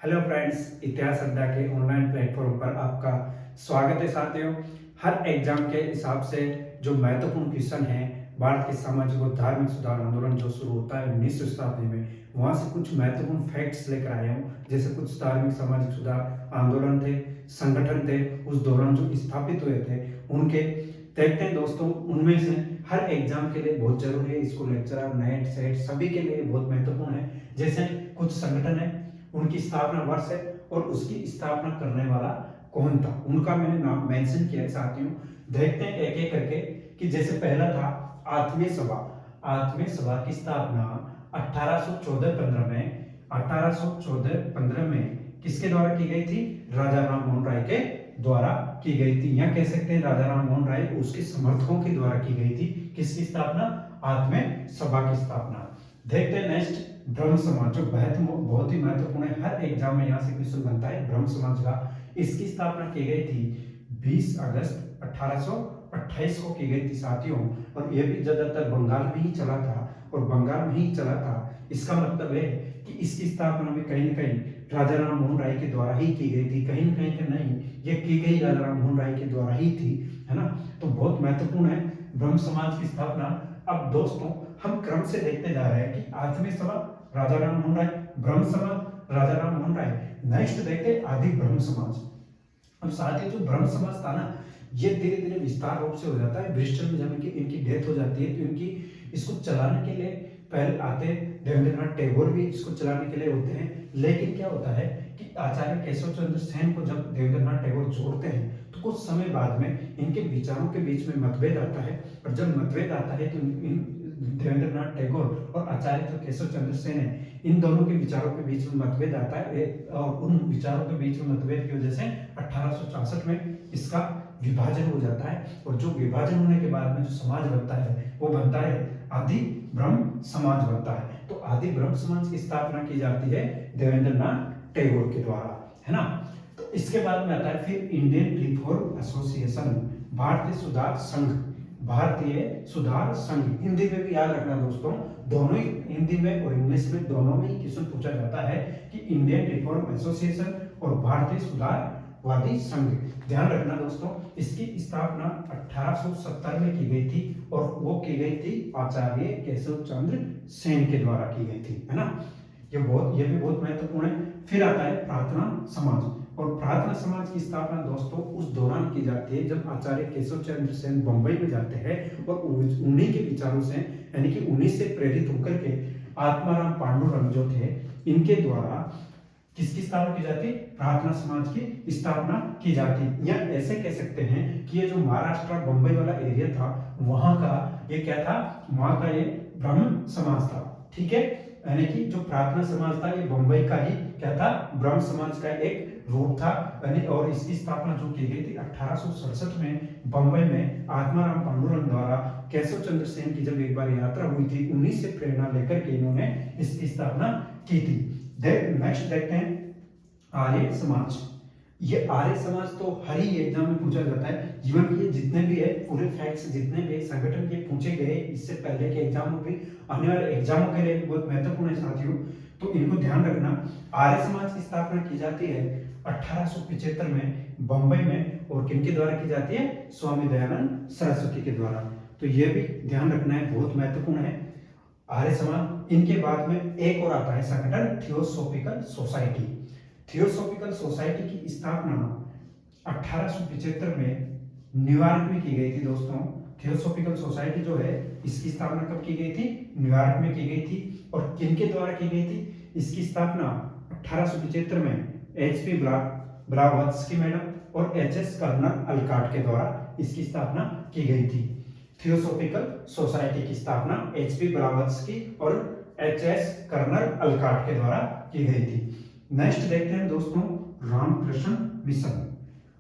Hello friends, इतिहास अड्डा के ऑनलाइन प्लेटफॉर्म पर आपका स्वागत है साथियों। हर एग्जाम के हिसाब से जो महत्वपूर्ण क्वेश्चन है, भारत के सामाजिक और धार्मिक सुधार आंदोलन जो शुरू होता है 19वीं शताब्दी में, वहां से कुछ महत्वपूर्ण फैक्ट्स लेकर आया हूँ। जैसे कुछ धार्मिक सामाजिक सुधार आंदोलन थे, संगठन थे उस दौरान जो स्थापित हुए थे, उनके देखते हैं दोस्तों। उनमें से हर एग्जाम के लिए बहुत जरूरी है, इसको लेक्चरर नेट सेट सभी के लिए बहुत महत्वपूर्ण है। जैसे कुछ संगठन है, उनकी स्थापना वर्ष है और उसकी स्थापना करने वाला कौन था, उनका मैंने नाम मेंशन किया है साथियों। देखते हैं एक एक करके कि जैसे पहला था आत्मीय सभा। आत्मीय सभा की स्थापना 1814-15 में 1814-15 में किसके द्वारा की गई थी? राजा राम मोहन राय के द्वारा की गई थी, या कह सकते हैं राजा राम मोहन राय उसके समर्थकों के द्वारा की गई थी। किसकी स्थापना? आत्मीय सभा की स्थापना। देखते हैं नेक्स्ट, ब्रह्म समाज, जो बहुत ही महत्वपूर्ण है, हर एग्जाम में यहाँ से क्वेश्चन बनता है ब्रह्म समाज का। इसकी स्थापना की गई थी 20 अगस्त 1828 को की गई थी साथियों, और यह भी ज्यादातर बंगाल में ही चला था और बंगाल में ही चला था। इसका मतलब है कि इसकी स्थापना भी कहीं ना कहीं राजा राम मोहन राय के द्वारा ही की गई थी, कहीं ना कहीं के नहीं, ये की गई राजा राम मोहन राय के द्वारा ही थी, है ना। तो बहुत महत्वपूर्ण है ब्रह्म समाज की स्थापना। अब दोस्तों हम क्रम से देखते जा रहे हैं कि आत्मीय सभा राजा राम मोहन राय, ब्रह्म समाज राजा राम मोहन राय। नेक्स्ट देखते आदि ब्रह्म समाज। अब साथ ही जो ब्रह्म समाज था ना, ये धीरे धीरे विस्तार रूप से हो जाता है। ब्रिस्टल में जब इनकी डेथ हो जाती है तो इनकी इसको चलाने के लिए पहले आते देवेंद्रनाथ टैगोर भी इसको चलाने के लिए होते हैं। लेकिन क्या होता है कि आचार्य केशव चंद्र सेन को जब देवेंद्रनाथ टैगोर जोड़ते हैं तो कुछ समय बाद में इनके विचारों के बीच में मतभेद आता है, और जब मतभेद आता है तो इन देवेंद्रनाथ टैगोर और आचार्य जो केशव चंद्र सेन है, इन दोनों के विचारों के बीच में मतभेद आता है, और उन विचारों के बीच में मतभेद की वजह से 1866 में इसका विभाजन हो जाता है। और जो विभाजन होने के बाद में जो समाज बनता है वो बनता है आदि ब्रह्म समाज बनता है। तो आदि ब्रह्म समाज की स्थापना की जाती है देवेंद्रनाथ टैगोर के द्वारा, है ना। तो इसके बाद में आता है फिर इंडियन रिफॉर्म एसोसिएशन, भारतीय सुधार संघ। भारतीय सुधार संघ हिंदी में भी याद रखना दोस्तों, दोनों ही हिंदी में और इंग्लिश में दोनों में ही क्वेश्चन पूछा जाता है कि इंडियन रिफॉर्म एसोसिएशन और भारतीय सुधारवादी संघ। ध्यान रखना दोस्तों, इसकी स्थापना 1870 में की गई थी और वो की गई थी आचार्य केशव चंद्र सेन के द्वारा की गई थी, है ना। ये भी बहुत महत्वपूर्ण है। फिर आता है प्रार्थना समाज, और प्रार्थना समाज की स्थापना दोस्तों उस दौरान की जाती है जब आचार्य केशव चंद्र सेन बंबई में जाते हैं और उन्हीं के विचारों से, यानी कि उन्हीं से प्रेरित होकर के आत्माराम पांडुरंग जो थे, इनके द्वारा किसकी स्थापना की जाती? प्रार्थना समाज की स्थापना की जाती। या ऐसे कह सकते हैं कि ये जो महाराष्ट्र बंबई वाला एरिया था, वहां का ये क्या था? वहां का ये ब्रह्म समाज था, ठीक है। यानी कि जो प्रार्थना समाज था ये बंबई का ही क्या था? ब्रह्म समाज का एक रूप था। और इसकी स्थापना जो की गई थी 1867 में बंबई में आत्माराम पांडुरंग द्वारा। केशव चंद्र सेन की जब एक बार यात्रा हुई थी, उन्हीं से प्रेरणा लेकर के इन्होंने इसकी स्थापना की थी। नेक्स्ट देखते हैं आर्य समाज। ये आर्य समाज तो हर ही एग्जाम में पूछा जाता है। जीवन के जितने भी है पूरे फैक्ट्स, जितने भी संगठन के पूछे गए इससे पहले के एग्जामों पे, आने वाले एग्जामों के लिए भी बहुत महत्वपूर्ण है साथियों, तो इनको ध्यान रखना। आर्य समाज की स्थापना की जाती है 1875 में बंबई में, और किनके द्वारा की जाती है? स्वामी दयानंद सरस्वती के द्वारा। तो ये भी ध्यान रखना है, बहुत महत्वपूर्ण है आर्य समाज। इनके बाद में एक और आता है संगठन थियोसॉफिकल सोसाइटी। थियोसॉफिकल सोसाइटी की स्थापना 1875 में न्यूयॉर्क में की गई थी दोस्तों। थियोसॉफिकल सोसाइटी जो है इसकी स्थापना कब की गई थी? न्यूयॉर्क में की गई थी। और किनके द्वारा की गई थी इसकी स्थापना? 1875 में एच.पी. ब्लावत्स्की मैडम और एच.एस. कर्नल अलकाट के द्वारा इसकी स्थापना की गई थी। थियोसॉफिकल सोसाइटी की स्थापना एच.पी. ब्लावत्स्की और एच.एस. कर्नल अलकाट के द्वारा की गई थी। नेक्स्ट देखते हैं दोस्तों रामकृष्ण मिशन।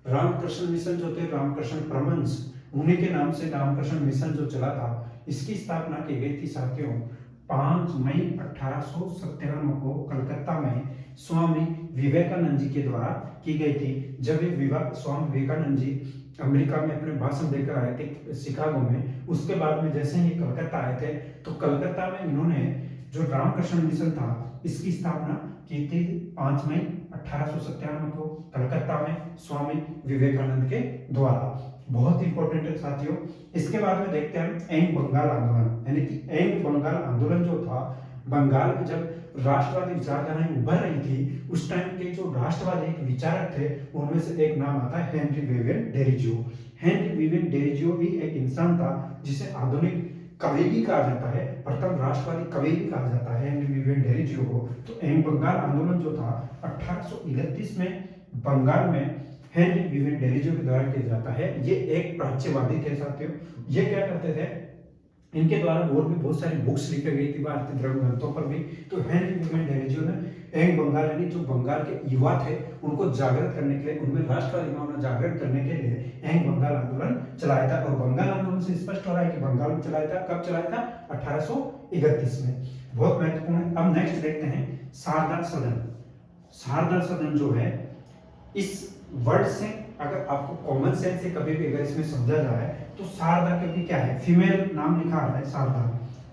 रामकृष्ण मिशन जो थे, रामकृष्ण परमहंस, उन्हीं के नाम से रामकृष्ण मिशन जो चला था, इसकी स्थापना की गई थी साथियों 5 मई 1897 को कलकत्ता में स्वामी विवेकानंद जी के द्वारा की गई थी। जब ये स्वामी विवेकानंद जी अमेरिका में अपने भाषण देकर आए थे शिकागो में, उसके बाद में जैसे ही कलकत्ता आए थे तो कलकत्ता में इन्होंने जो रामकृष्ण मिशन था इसकी स्थापना की थी 5 मई 1897 को कलकत्ता में स्वामी विवेकानंद के द्वारा। बहुत इंपॉर्टेंट है साथियों। इसके बाद में देखते हैं एंग बंगाल आंदोलन, यानी कि एंग बंगाल आंदोलन जो था, बंगाल में जब राष्ट्रवादी विचारधाराएं उभर रही थी, उस टाइम के जो राष्ट्रवादी एक विचारक थे उनमें से एक नाम आता है Henry Vivian Derozio. Henry Vivian Derozio भी एक इंसान था जिसे आधुनिक कवि भी कहा जाता है, प्रथम राष्ट्रवादी कवि भी कहा जाता है हेनरी विवियन डेरिजियो को। तो एंग बंगाल आंदोलन जो था 1831 में बंगाल में हेनरी विवियन डेरिजियो के द्वारा किया जाता है। ये एक प्राच्यवादी थे साथियों। ये क्या करते थे, इनके द्वारा और भी बहुत सारी बुक्स लिखी गई थी भारतीय धर्म ग्रंथों पर भी। तो हेनरी विवियन डेरिजियो ने एंग बंगाल, यानी जो बंगाल के युवा थे उनको जागृत करने के लिए, उनमें राष्ट्रवादी भावना जागृत करने के लिए एंग बंगाल आंदोलन चलाया था। और बंगाल आंदोलन से स्पष्ट हो रहा है कि बंगाल में चलाया था। कब चलाया था? 1831 में। बहुत महत्वपूर्ण है। अब नेक्स्ट देखते हैं शारदा सदन। शारदा सदन जो है, इस वर्ड से अगर आपको कॉमन सेंस से कभी भी अगर इसमें समझा जाए तो शारदा, क्योंकि क्या है, फीमेल नाम लिखा आ रहा है शारदा,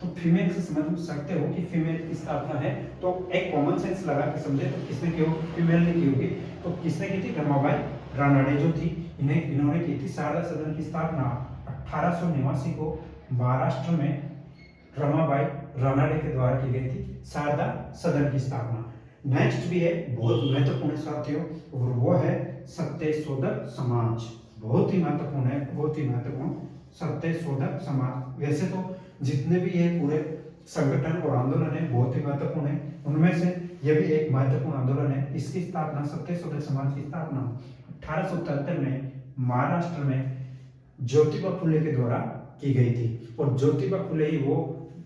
तो फीमेल से समझ सकते हो कि फीमेल की स्थापना है। तो एक कॉमन सेंस लगा के समझे तो किसने की होगी? फीमेल ने की होगी। तो किसने की थी? रमाबाई रानडे जो थी, इन्होंने की थी शारदा सदन की स्थापना 1889 को महाराष्ट्र में रमाबाई रानडे के द्वारा की गई थी शारदा सदन की स्थापना। नेक्स्ट भी है, बहुत महत्वपूर्ण साथियों, और वो है सत्यशोधक समाज। बहुत ही महत्वपूर्ण है, बहुत ही महत्वपूर्ण सत्यशोधक समाज। वैसे तो जितने भी ये पूरे संगठन और आंदोलन है बहुत ही महत्वपूर्ण है, उनमें से यह भी एक महत्वपूर्ण आंदोलन है। इसकी स्थापना, सत्यशोधक समाज की स्थापना 1873 में महाराष्ट्र में ज्योतिबा फुले के द्वारा की गई थी। और ज्योतिबा फुले ही वो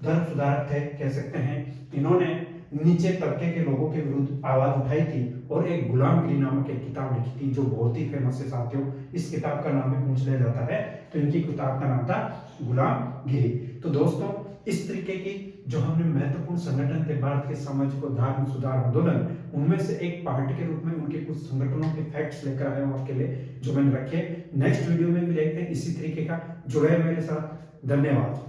धर्म सुधारक थे कह सकते हैं। इन्होंने नीचे तबके के लोगों के विरुद्ध आवाज उठाई थी और एक गुलामगिरी नामक एक किताब लिखी थी जो बहुत ही फेमस है साथियों। इस किताब का नाम भी पूछ लिया जाता है, तो इनकी किताब का नाम था गुलामगिरी। तो दोस्तों, इस तरीके की जो हमने महत्वपूर्ण संगठन थे भारत के सामाजिक और धार्मिक सुधार आंदोलन, उनमें से एक पार्ट के रूप में उनके कुछ संगठनों के फैक्ट्स लेकर आया हूं आपके लिए, जो मैंने रखे। नेक्स्ट वीडियो में भी देखते हैं इसी तरीके का। जुड़े मेरे साथ। धन्यवाद।